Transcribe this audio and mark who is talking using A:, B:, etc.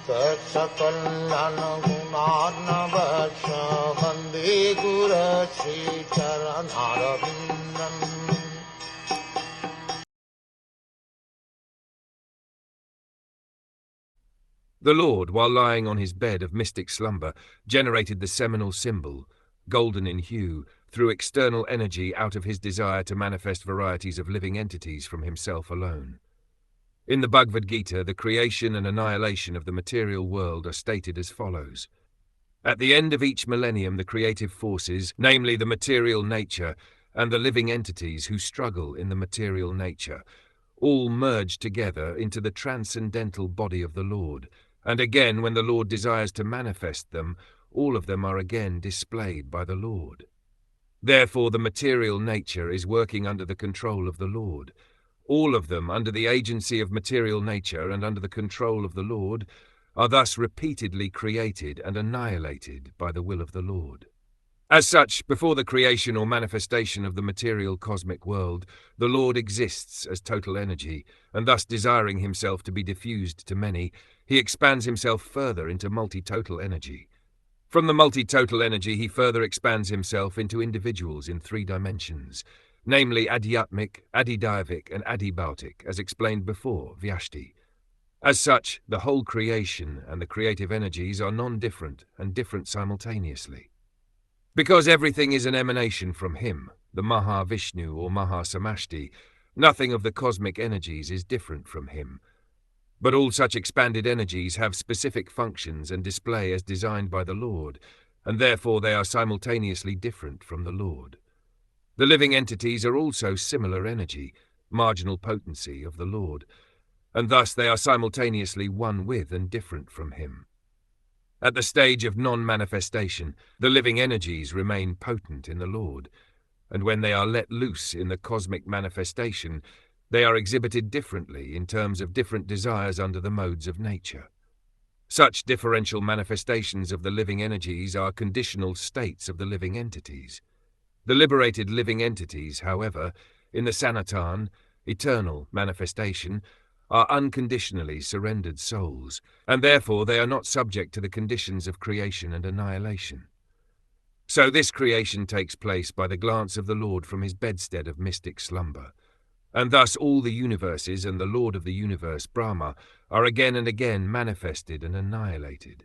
A: Saksakallan gunarnavasya Vande Guru Sri Charanaravindan.
B: The Lord, while lying on his bed of mystic slumber, generated the seminal symbol, golden in hue, through external energy out of his desire to manifest varieties of living entities from himself alone. In the Bhagavad Gita, the creation and annihilation of the material world are stated as follows. At the end of each millennium, the creative forces, namely the material nature, and the living entities who struggle in the material nature, all merge together into the transcendental body of the Lord, and again, when the Lord desires to manifest them, all of them are again displayed by the Lord. Therefore, the material nature is working under the control of the Lord. All of them, under the agency of material nature and under the control of the Lord, are thus repeatedly created and annihilated by the will of the Lord. As such, before the creation or manifestation of the material cosmic world, the Lord exists as total energy, and thus desiring himself to be diffused to many, he expands himself further into multi-total energy. From the multi-total energy he further expands himself into individuals in 3 dimensions, namely Adhyatmic, Adhidaivic and Adhibhautic, as explained before, Vyashti. As such, the whole creation and the creative energies are non-different and different simultaneously. Because everything is an emanation from him, the Mahavishnu or Mahasamashti, nothing of the cosmic energies is different from him. But all such expanded energies have specific functions and display as designed by the Lord, and therefore they are simultaneously different from the Lord. The living entities are also similar energy, marginal potency of the Lord, and thus they are simultaneously one with and different from him. At the stage of non-manifestation, the living energies remain potent in the Lord, and when they are let loose in the cosmic manifestation, they are exhibited differently in terms of different desires under the modes of nature. Such differential manifestations of the living energies are conditional states of the living entities. The liberated living entities, however, in the Sanatan, eternal manifestation, are unconditionally surrendered souls, and therefore they are not subject to the conditions of creation and annihilation. So this creation takes place by the glance of the Lord from his bedstead of mystic slumber, and thus all the universes and the Lord of the universe, Brahma, are again and again manifested and annihilated.